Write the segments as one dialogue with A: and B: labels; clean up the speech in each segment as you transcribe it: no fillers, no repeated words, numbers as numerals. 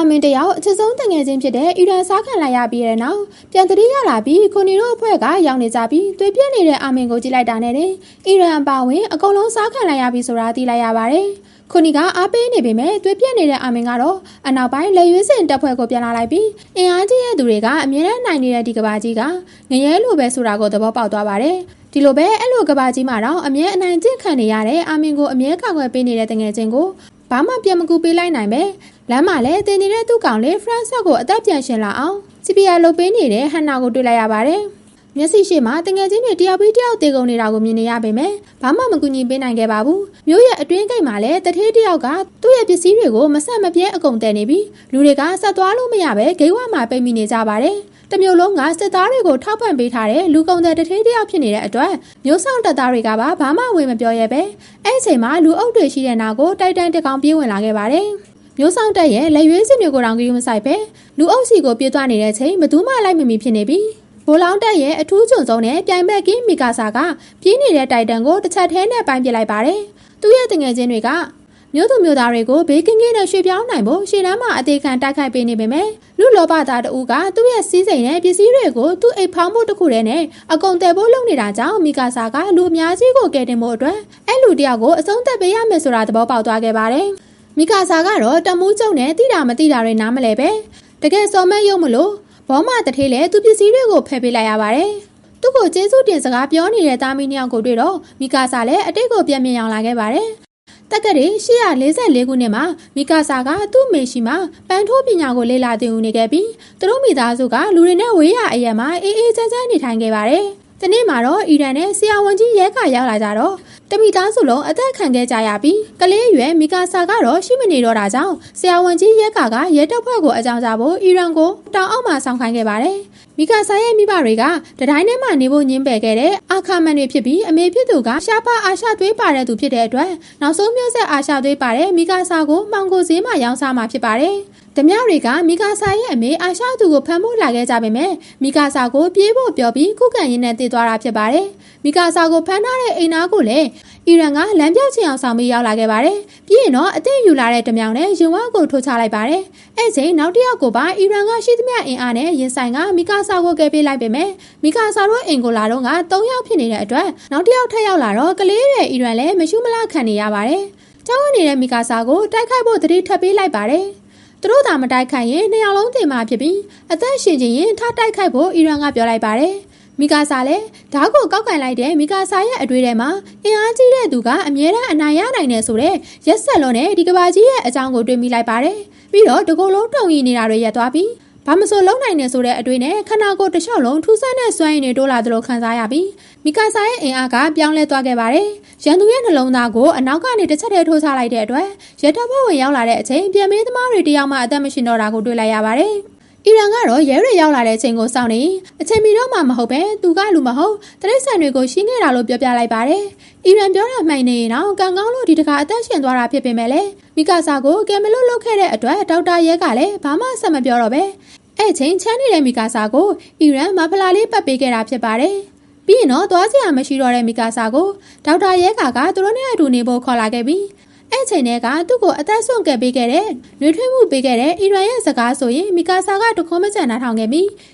A: အမင်းတယောက်အချက်ဆုံးတငယ်ချင်းဖြစ်တဲ့အီရန်စားခံလိုက်ရပြီးတဲ့နောက်ပြန်တတိရလာပြီးခွန်နီတို့အဖွဲ့ကရောက်နေကြပြီးတွေ့ပြနေတဲ့အမင်းကိုကြည့်လိုက်တာနဲ့အီရန်အပါဝင်အကုန်လုံးစားခံလိုက်ရပြီးဆိုတာသိလိုက်ရပါတယ်ခွန်နီကအားပေးနေပေမဲ့တွေ့ပြနေတဲ့အမင်းကတော့အနောက်ပိုင်းလက်ရွေးစင်တပ်ဖွဲ့ကိုပြန်လာလိုက်ပြီးအင်အားကြီးတဲ့သူတွေကအမြဲတမ်းနိုင်နေတဲ့ဒီကဘာကြီးကငရဲလိုပဲဆိုတာကိုသဘောပေါက်သွားပါတယ်ဒီလိုပဲအဲ့လိုကဘာကြီးမှာတော့အမြဲအနိုင်ကျင့်ခံနေရတဲ့အမင်းကိုအမြဲကာကွယ်ပေးနေတဲ့တငယ်ချင်းကိုဘာမှပြန်မကူပေးလိုက်နိုင်ပဲလမ်းမှာလည်းတင်နေတဲ့သူ့ကောင်လေးဖရန့်ဆက်ကိုအသက်ပြန်ရှင်လာအောင်စီပီယာလုပ်ပေးနေတဲ့ဟန်နာကိုတွေ့လိုက်ရပါတယ်မျက်စိရှိမှတငယ်ချင်းတွေတယောက်ပြီးတယောက်တေကုန်နေတာကိုမြင်နေရပေမဲ့ဘာမှမကူညီပေးနိုင်ခဲ့ပါဘူးမြို့ရဲ့အတွင်းဂိတ်မှာလည်းတထေးတယောက်ကသူ့ရဲ့ပစ္စည်းတွေကိုမဆက်မပြဲအကုန်တည်နေပြီးလူတွေကဆက်သွားလို့မရပဲဂိတ်ဝမှာပိတ်မိနေကြပါတယ်တမျိုးလုံးကစစ်သားတွေကိုထောက်ပံ့ပေးထားတဲ့လူကုန်တဲ့တထေးတယောက်ဖြစ်နေတဲ့အတွက်မျိုးဆောင်တပ်သားတွေကဘာမှဝင်မပြောရဲပဲအဲ့အချိန်မှာလူအုပ်တွေရှိတဲ့နာကိုတိုက်တန်းတကောင်ပြေးဝင်လာခဲ့ပါတယ်မျိုးဆောင်တက်ရဲ့လက်ရွေးစင်တွေကိုတောင်ကြီးမဆိုင်ပဲလူအုပ်စီကိုပြေးသွားနေတဲ့အချိန်ဘသူမှလိုက်မမီဖြစ်နေပြီဘိုးလောင်းတက်ရဲ့အထူးကျွံဆုံးနဲ့ပြိုင်ဘက်ကင်းမီကာဆာကပြေးနေတဲ့တိုက်တန်ကိုတစ်ချက်ထဲနဲ့ပိုင်းပစ်လိုက်ပါတယ်သူ့ရဲ့တငယ်ချင်းတွေကမြို့သူမြို့သားတွေကိုဘေးကင်းကင်းနဲ့ရွှေ့ပြောင်းနိုင်ဖို့ရှေ့တန်းမှာအသေးခံတိုက်ခိုက်ပေးနေပေမဲ့လူလောဘသားတအူးကသူ့ရဲ့စီးစိမ်နဲ့ပစ္စည်းတွေကိုသူ့အိတ်ဖောင်းဖို့တခုတည်းနဲ့အကုန်တည်ဖို့လုပ်နေတာကြောင့်မီကာဆာကလူအများကြီးကိုကယ်တင်ဖို့အတွက်အဲ့လူတယောက်ကိုအဆုံးသတ်ပေးရမယ်ဆိုတာသဘောပေါက်သွားခဲ့ပါတယ်မီကာဆာကတော့တမူးကျုံနဲ့တိတာမတိတာတွေနားမလဲပဲတကယ်စော်မဲ့ရုံမလို့ဘောမတထေးလဲသူပစ္စည်းတွေကိုဖယ်ပေးလိုက်ရပါတယ်သူ့ကိုကျေးဇူးတင်စကားပြောနေတဲ့သားမီးနှစ်ယောက်ကိုတွေ့တော့မီကာဆာလည်းအတိတ်ကိုပြန်မြင်အောင်လာခဲ့ပါတယ်တက်ကလေး844ခုနှစ်မှာမီကာဆာကသူ့မေရှိမှာပန်းထိုးပညာကိုလေ့လာသင်ယူနေခဲ့ပြီးသူတို့မိသားစုကလူတွေနဲ့ဝေးရအရက်မှာအေးအေးချမ်းချမ်းနေထိုင်ခဲ့ပါတယ်။ဒီနေ့မှာတော့အီရန်နဲ့ဆရာဝန်ကြီးရဲကရောက်လာကြတော့တမိသားစုလုံးအသက်ခံခဲ့ကြရပြီးကလေးရွယ်မီကာဆာကတော့ရှိမနေတော့တာကြောင့်ဆရာဝန်ကြီးရဲကရဲတပ်ဖွဲ့ကိုအကြောင်းကြားဖို့အီရန်ကိုတောင်အောက်မှာဆောင်ခိုင်းခဲ့ပါတယ်။မီကာဆာရဲ့မိဘတွေကတတိုင်းထဲမှာနေဖို့ညှင်းပယ်ခဲ့တဲ့အာခါမန်တွေဖြစ်ပြီးအမေဖြစ်သူကရှားပါအာရှသွေးပါတဲ့သူဖြစ်တဲ့အတွက်နောက်ဆုံးမျိုးဆက်အာရှသွေးပါတဲ့မီကာဆာကိုမှောင်ကိုဈေးမှာရောင်းစားမှာဖြစ်ပါတယ်။ဓမြတွေကမီကာဆာရဲ့အမေအာရှသူကိုဖမ်းဖို့လာခဲ့ကြပေမဲ့မီကာဆာကိုပြေးဖို့ပြောပြီးခုခံရင်းနဲ့တည်သွားတာဖြစ်ပါတယ်။မီကာဆာကိုဖမ်းထားတဲ့အိမ်သားကိုလည်းအီရန်ကလမ်းပြောက်ချင်အောင်ဆောင်ပြီးရောက်လာခဲ့ပါတယ်။ပြီးရင်တော့အသင့်ယူလာတဲ့ဓမြနဲ့ရင်ဝါကိုထိုးချလိုက်ပါတယ်။အဲ့ချိန်နောက်တစ်ယောက်ကိုပါအီရန်ကရှိသမျှအင်အားနဲ့ရင်ဆိုင်ကမီကာဆာကိုကယ်ပေးလိုက်ပေမဲ့မီကာဆာတို့အင်ကိုလာတော့က3ယောက်ဖြစ်နေတဲ့အတွက်နောက်တစ်ယောက်ထပ်ရောက်လာတော့ကလေးရဲ့အီရန်လည်းမရှုမလခံနေရပါတယ်။ကျောင်းဝင်နေတဲ့မီကာဆာကိုတိုက်ခိုက်ဖို့တတိထပ်ပေးလိုက်ပါတယ်။သူတို့သာမတိုက်ခိုက်ရင်2ယောက်လုံးတင်မှာဖြစ်ပြီးအသက်ရှင်ခြင်းရင်ထားတိုက်ခိုက်ဖို့အီရန်ကပြောလိုက်ပါတယ်။မီကာဆာလည်းဓာတ်ကိုကောက်ကန်လိုက်တဲ့မီကာဆာရဲ့အတွေ့အထဲမှာအင်အားကြီးတဲ့သူကအမြဲတမ်းအနိုင်ရနိုင်တယ်ဆိုတဲ့ရက်ဆက်လုံးနဲ့ဒီကဘာကြီးရဲ့အကြောင်းကိုတွေးမိလိုက်ပါတယ်။ပြီးတော့တကူလုံးတုံရီနေတာတွေရပ်သွားပြီးဘာမဆိုလုံးနိုင်နေဆိုတဲ့အတွေ့နဲ့ခနာကိုတစ်လျှောက်လုံးထူးဆန်းတဲ့စွမ်းရည်တွေတိုးလာသလိုခံစားရပြီးမီကာဆာရဲ့အင်အားကပြောင်းလဲသွားခဲ့ပါတယ်။ရန်သူရဲ့နှလုံးသားကိုအနောက်ကနေတစ်ချက်တည်းထိုးချလိုက်တဲ့အတွက်ရတပ်ဖွဲ့ဝင်ရောက်လာတဲ့အချိန်ပြန်မေးသမားတွေတယောက်မှအသက်မရှိတော့တာကိုတွေ့လိုက်ရပါတယ်။အီရန်ကတော့ရဲတွေရောက်လာတဲ့အချိန်ကိုစောင့်နေအချိန်မီတော့မှမဟုတ်ပဲသူကလူမဟုတ်တရိတ်ဆန်တွေကိုရှင်းနေတာလို့ပြောပြလိုက်ပါတယ်။အီရန်ပြောတာမှန်နေရင်တော့ကံကောင်းလို့ဒီတခါအသက်ရှင်သွားတာဖြစ်ပေမဲ့လည်းမီကာဆာကိုကဲမလို့လုပ်ခဲ့တဲ့အတွက်ဒေါက်တာရဲကလည်းဘာမှဆက်မပြောတော့ပဲအဲ့ချိန်ချမ်းနေတဲ့မီကာဆာကိုအီရန်မဖလာလေးပတ်ပေးခဲ့တာဖြစ်ပါတယ်။ပြီးရင်တော့သွားစရာမရှိတော့တဲ့မီကာဆာကိုဒေါက်တာရဲကသူတို့နဲ့အတူနေဖို့ခေါ်လာခဲ့ပြီးအဲ့ချိန်တည်းကသူ့ကိုအသက်ဆုံးကယ်ပေးခဲ့တဲ့နှွေးထွေးမှုပေးခဲ့တဲ့အီရန်ရဲ့စကားဆိုရင်မီကာဆာကတခွန်းမကျန်နာထောင်ခဲ့ပြီ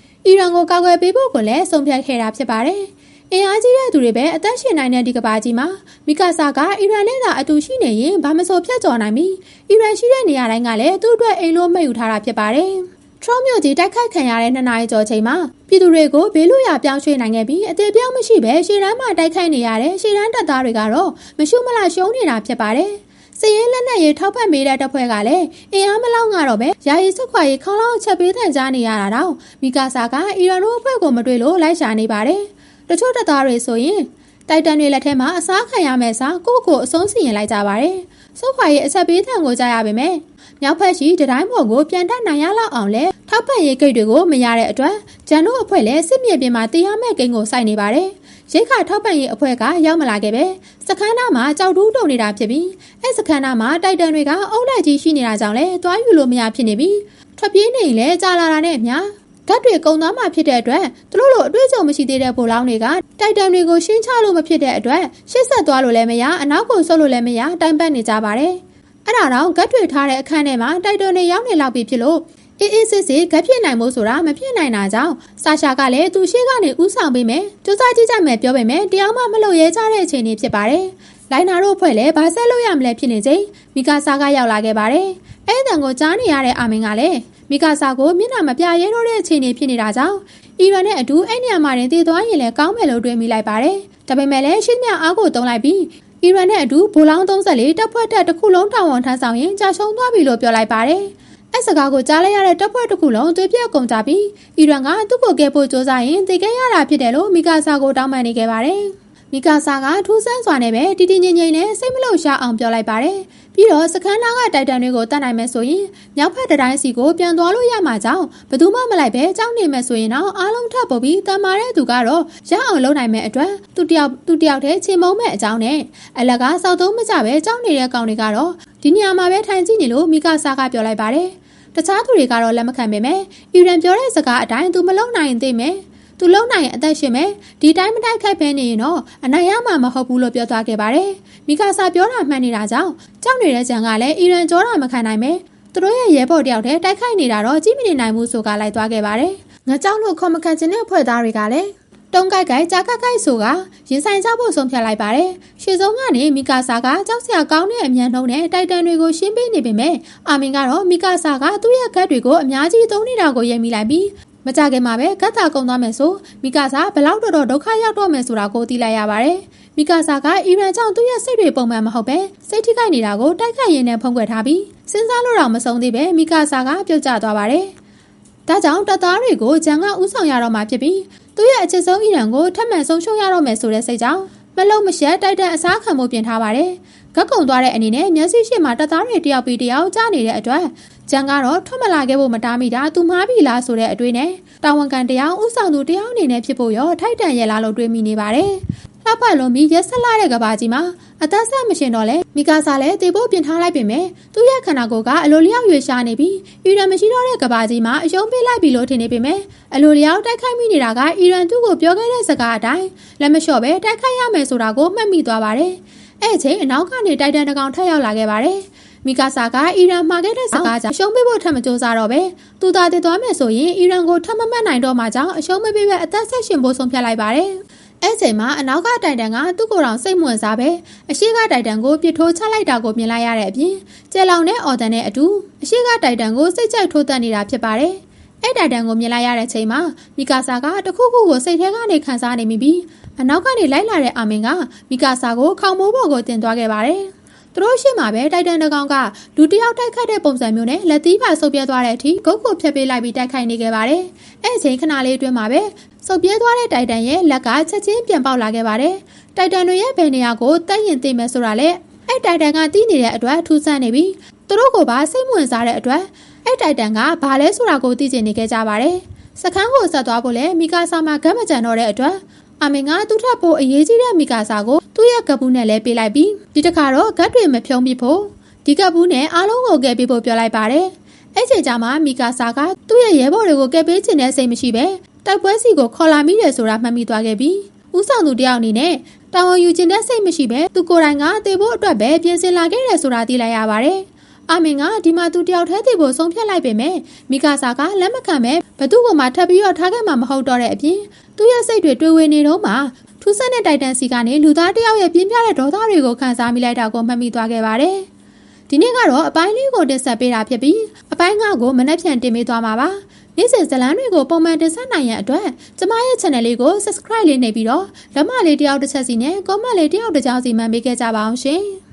A: းအီရန်ကိုကာကွယ်ပေးဖို့ကိုလည်းဆုံးဖြတ်ခဲ့တာဖြစ်ပါတယ်။အင်အားကြီးတဲ့သူတွေပဲအသက်ရှင်နိုင်တဲ့ဒီကဘာကြီးမှာမီကာဆာကအီရန်နဲ့သာအတူရှိနေရင်ဘာမဆိုဖြတ်ကျော်နိုင်ပြီးအီရန်ရှိတဲ့နေရာတိုင်းကလည်းသူ့အတွက်အိမ်လို့မှတ်ယူထားတာဖြစ်ပါတယ်။ထရော့မြို့ကြီးတိုက်ခိုက်ခံရတဲ့2နာရီကျော်ချိန်မှာပြည်သူတွေကိုဘေးလွတ်ရာပြောင်းရွှေ့နိုင်ခဲ့ပြီးအသေးပြောင်းမရှိပဲရှေ့တန်းမှာတိုက်ခိုက်နေရတဲ့ရှေ့တန်းတပ်သားတွေကတော့မရှုမလရှုံးနေတာဖြစ်ပါတယ်။စည်ရင်လက်နက်ရေးထောက်ပံ့ပေးတဲ့တပ်ဖွဲ့ကလည်းအင်အားမလောက်တော့ပဲယာယီစွတ်ခွာရေးခေါင်းလောင်းချက်ပေးထန်ကြားနေရတာတော့မီကာဆာကအီရန်တို့အဖွဲ့ကိုမတွေ့လို့လိုက်ရှာနေပါတယ်။တချို့တပ်သားတွေဆိုရင်တိုက်တန်တွေလက်ထဲမှာအစားခံရမယ်စားကိုအဆုံးစီရင်လိုက်ကြပါတယ်။စွတ်ခွာရေးအချက်ပေးထန်ကိုကြားရပါမယ်။မြောက်ဖက်ရှိတတိုင်းပေါ်ကိုပြန်တက်နိုင်ရလောက်အောင်လဲထောက်ပံ့ရေးဂိတ်တွေကိုမရတဲ့အတွက်ဂျန်တို့အဖွဲ့လည်းစစ်မြေပြင်မှာတရားမဲ့ဂိမ်းကိုစိုက်နေပါတယ်။ရိတ်ခါထောက်ပံ့ရေးအဖွဲ့ကရောက်မလာခဲ့ပဲစခန်းသားမှာကြောက်တူးတုံနေတာဖြစ်ပြီးအဲစခန်းသားမှာတိုက်တန်တွေကအုံလိုက်ကြီးရှိနေတာကြောင့်လဲသွားယူလို့မရဖြစ်နေပြီးထွက်ပြေးနေရင်လည်းကြာလာတာနဲ့အမျှဓာတ်တွေကုန်သွားမှဖြစ်တဲ့အတွက်သူတို့လိုအတွေ့အကြုံမရှိသေးတဲ့ဗိုလ်လောင်းတွေကတိုက်တန်တွေကိုရှင်းချလို့မဖြစ်တဲ့အတွက်ရှေ့ဆက်သွားလို့လည်းမရအနောက်ကိုဆုတ်လို့လည်းမရတိုင်ပတ်နေကြပါတယ်။ အဲ့ဒါတော့ဂတ်တွေထားတဲ့အခန်းထဲမှာတိုက်တွန်းနေရောက်နေလောက်ပြီဖြစ်လို့အေးစစ်စစ်ဂတ်ဖြစ်နိုင်မို့ဆိုတာမဖြစ်နိုင်တာကြောင့်ဆာရှာကလည်းသူရှိကနေဥဆောင်ပေးမယ်စူးစမ်းကြည့်ကြမယ်ပြောပေမဲ့တရားမှမလုပ်ရဲကြတဲ့အခြေအနေဖြစ်ပါတယ်လိုင်နာတို့ဖွဲ့လည်းဘာဆက်လို့ရမလဲဖြစ်နေချိန်မီကာဆာကရောက်လာခဲ့ပါတယ်အဲ့တန်ကိုကြားနေရတဲ့အာမင်ကလည်းမီကာဆာကိုမျက်နှာမပြရဲတော့တဲ့အခြေအနေဖြစ်နေတာကြောင့်အီရန်နဲ့အတူအဲ့နေရာမှာတင်တည်သွားရင်လည်းကောင်းမယ်လို့တွေးမိလိုက်ပါတယ်ဒါပေမဲ့လည်းရှင်းမြအားကိုတုံးလိုက်ပြီးအီရန်နဲ့အတူဗိုလ်လောင်း34တပ်ဖွဲ့တက်တစ်ခုလုံးတာဝန်ထမ်းဆောင်ရင်ကြာရှုံးသွားပြီလို့ပြောလိုက်ပါတယ်အဲ့စကားကိုကြားလိုက်ရတဲ့တပ်ဖွဲ့တစ်ခုလုံးသွေးပြက်ကုန်ကြပြီးအီရန်ကသူ့ကိုကဲဖို့စ조사ရင်တည်ခဲ့ရတာဖြစ်တယ်လို့မီကာဆာကိုတောင်းပန်နေခဲ့ပါတယ်မီကာဆာကထူးဆန်းစွာနဲ့ပဲတီတီငိမ့်ငိမ့်နဲ့စိတ်မလို့ရှာအောင်ပြောလိုက်ပါတယ်ပြီးတော့စခန်းသားကတိုက်တန်တွေကိုတတ်နိုင်မယ်ဆိုရင်မြောက်ဖက်တိုင်းစီကိုပြန်သွားလို့ရမှာကြောင်းဘယ်သူမှမလိုက်ပဲကြောင်းနေမယ်ဆိုရင်တော့အားလုံးထပ်ပေါ်ပြီးတန်မာတဲ့သူကတော့ရအောင်လုပ်နိုင်မယ်အတွက်သူတယောက်တည်းချင်းမုံမဲ့အကြောင်းနဲ့အလကားစောက်သုံးမကြပဲကြောင်းနေတဲ့ကောင်တွေကတော့ဒီနေရာမှာပဲထိုင်ကြည့်နေလို့မီကာဆာကပြောလိုက်ပါတယ်တခြားသူတွေကတော့လက်မခံပေမဲ့အီရန်ပြောတဲ့စကားအတိုင်းသူမလုံနိုင်ရင်သိမယ်သူလုံနိုင်ရင်အသက်ရှင်မယ်ဒီတိုင်းမတိုက်ခိုက်ဖဲနေရင်တော့အနိုင်ရမှာမဟုတ်ဘူးလို့ပြောသွားခဲ့ပါတယ်မီကာဆာပြောတာမှန်နေတာကြောင့်ကြောက်နေတဲ့ဂျန်ကလည်းအီရန်ကြောတာမခံနိုင်ပဲသူတို့ရဲ့ရဲဘော်တယောက်တည်းတိုက်ခိုက်နေတာတော့ကြည့်မနေနိုင်ဘူးဆိုကလိုက်သွားခဲ့ပါတယ်ငါကြောက်လို့ခေါ်မခံချင်တဲ့ဖွဲ့သားတွေကလည်းတုံးကိုက်ကြာကိုက်ဆိုကရင်ဆိုင်ကြဖို့ဆုံးဖြတ်လိုက်ပါတယ်ရှေ့ဆုံးကနေမီကာဆာကကြောက်စရာကောင်းတဲ့အမြန်နှုံးနဲ့တိုက်တန်တွေကိုရှင်းပေးနေပေမဲ့အာမင်ကတော့မီကာဆာကသူ့ရဲ့ဂတ်တွေကိုအများကြီးသုံးနေတာကိုရိပ်မိလိုက်ပြီးမကြခင်မှာပဲဂတ်တာကုန်သွားမယ်ဆိုမီကာဆာဘလောက်တော်ဒုက္ခရောက်တော့မယ်ဆိုတာကိုသိလိုက်ရပါတယ်မီကာဆာကအီရန်ကြောင့်သူ့ရဲ့စိတ်တွေပုံမှန်မဟုတ်ပဲစိတ်ထိခိုက်နေတာကိုတိုက်ခိုက်ရင်းနဲ့ဖုံးကွယ်ထားပြီးစဉ်းစားလို့တော့မဆုံးသေးပဲမီကာဆာကပြုတ်ကျသွားပါတယ်ဒါကြောင့်တပ်သားတွေကိုဂျန်ကဥဆောင်ရတော့မှဖြစ်ပြီးသူ့ရဲ့အချစ်ဆုံးအီရန်ကိုထပ်မံဆုံးရှုံးရတော့မယ်ဆိုတဲ့စိတ်ကြောင့်မလုံမရှက်တိုက်တဲ့အစားခံမှုပြင်ထားပါတယ်။ဂတ်ကုံသွားတဲ့အနေနဲ့မျက်စိရှိမှတပ်သားတွေတယောက်ပြီးတယောက်ကြားနေတဲ့အတွက်ဂျန်ကတော့ထွက်မလာခဲ့ဖို့မတားမိတာသူမှားပြီလားဆိုတဲ့အတွေးနဲ့တာဝန်ခံတယောက်ဥဆောင်သူတယောက်အနေနဲ့ဖြစ်ဖို့ရောထိုက်တန်ရဲ့လားလို့တွေးမိနေပါတယ်။လှပလုံးပြီးရက်ဆက်လာတဲ့ကဘာကြီးမှာအသက်ဆက်မရှင်တော့လဲမီကာဆာလည်းတေဖို့ပြင်ထားလိုက်ပေမဲ့သူ့ရဲ့ခန္ဓာကိုယ်ကအလိုလျောက်ရွေရှားနေပြီးအီရန်မရှိတော့တဲ့ကဘာကြီးမှာအယုံပေးလိုက်ပြီလို့ထင်နေပေမဲ့အလိုလျောက်တိုက်ခိုက်မိနေတာကအီရန်သူ့ကိုပြောခဲ့တဲ့စကားအတိုင်းလက်မလျှော့ပဲတိုက်ခိုက်ရမယ်ဆိုတာကိုမှတ်မိသွားပါတယ်။အဲ့ချိန်အနောက်ကနေတိုက်တန်တကောင်ထပ်ရောက်လာခဲ့ပါတယ်။မီကာဆာကအီရန်မှာခဲ့တဲ့စကားကြောင့်အရှုံးပေးဖို့ထပ်မကြိုးစားတော့ပဲသူသာတည်သွားမယ်ဆိုရင်အီရန်ကိုထပ်မမှတ်နိုင်တော့မှကြောင့်အရှုံးမပေးပဲအသက်ဆက်ရှင်ဖို့ဆုံးဖြတ်လိုက်ပါတယ်။အဲ့ချိန်မှာအနောက်ကတိုင်တန်ကသူ့ကိုယ်တော်စိတ်မဝင်စားပဲအရှိကတိုင်တန်ကိုပြစ်ထိုးချလိုက်တာကိုမြင်လိုက်ရတဲ့အပြင်ကျဲလောင်တဲ့အော်တန်နဲ့အတူအရှိကတိုင်တန်ကိုစိတ်ကြိုက်ထိုးတက်နေတာဖြစ်ပါတယ်။အဲ့တိုင်တန်ကိုမြင်လိုက်ရတဲ့ချိန်မှာမီကာဆာကတခုခုကိုစိတ်ထဲကနေခံစားနေမိပြီးအနောက်ကနေလိုက်လာတဲ့အာမင်ကမီကာဆာကိုခေါင်းမိုးပေါ်ကိုတင်သွားခဲ့ပါတယ်။သူတို့ရှေ့မှာပဲတိုင်တန်တကောင်ကလူတစ်ယောက်တိုက်ခတ်တဲ့ပုံစံမျိုးနဲ့လက်သီးပါဆုပ်ပြဲသွားတဲ့အထိဂုတ်ကိုဖျက်ပေးလိုက်ပြီးတိုက်ခိုက်နေခဲ့ပါတယ်။အဲ့ချိန်ခဏလေးအတွင်းမှာပဲဆုပ်ပြဲသွားတဲ့တိုင်တန်ရဲ့လက်ကချက်ချင်းပြန်ပေါက်လာခဲ့ပါတယ်။တိုင်တန်တွေရဲ့ဘယ်နေရာကိုတက်ရင်သိမယ်ဆိုတာလေအဲ့တိုင်တန်ကတီးနေတဲ့အတွက်ထူးဆန်းနေပြီးသူတို့ကိုပါစိတ်ဝင်စားတဲ့အတွက်အဲ့တိုင်တန်ကဘာလဲဆိုတာကိုသိချင်နေခဲ့ကြပါတယ်။စခန်းကိုဆက်သွားဖို့လဲမီကာဆာမှာဂတ်မကြံတော့တဲ့အတွက်အာမင်ကသူ့ထပ်ဖို့အရေးကြီးတဲ့မီကာဆာကိုသူ့ရဲ့ကပ်ဘူးနဲ့လဲပေးလိုက်ပြီးဒီတစ်ခါတော့ဂတ်တွေမဖြုံးပြဖို့ဒီကပ်ဘူးနဲ့အားလုံးကိုကဲပေးဖို့ပြောလိုက်ပါတယ်။အဲ့ချိန်ကျမှမီကာဆာကသူ့ရဲ့ရဲဘော်တွေကိုကဲပေးချင်တဲ့စိတ်မရှိပဲတိုက်ပွဲစီကိုခေါ်လာမိတယ်ဆိုတာမှတ်မိသွားခဲ့ပြီးဦးဆောင်သူတယောက်အနေနဲ့တာဝန်ယူခြင်းတဲ့စိတ်မရှိပဲသူကိုယ်တိုင်ကသေဖို့အတွက်ပဲပြင်ဆင်လာခဲ့တယ်ဆိုတာသိလိုက်ရပါတယ်။အာမင်ကဒီမှာသူတယောက်တည်းသေဖို့ဆုံးဖြတ်လိုက်ပေမဲ့မီကာဆာကလက်မခံပဲဘသူ့ကိုမှထပ်ပြီးတော့ထားခဲ့မှာမဟုတ်တော့တဲ့အပြင်သူ့ရဲ့စိတ်တွေတွေးဝေနေတော့မှထူးဆန်းတဲ့တိုက်တန်စီကနေလူသားတယောက်ရဲ့ပြင်းပြတဲ့ဒေါသတွေကိုခံစားမိလိုက်တာကိုမှတ်မိသွားခဲ့ပါတယ်။ဒီနေ့ကတော့အပိုင်းလေးကိုတင်ဆက်ပေးတာဖြစ်ပြီးအပိုင်း9ကိုမနက်ဖြန်တင်ပေးသွားမှာပါ။နေ့စဉ်ဇလန်းတွေကိုပုံမှန်တင်ဆက်နိုင်ရန်အတွက်ကျမရဲ့ channel လေးကို subscribe လေးနှိပ်ပြီးတော့လက်မလေးတယောက်တစ်ချက်စီနဲ့ comment လေးတယောက်တစ်ကြောင်းစီမှန်ပေးခဲ့ကြပါအောင်ရှင်။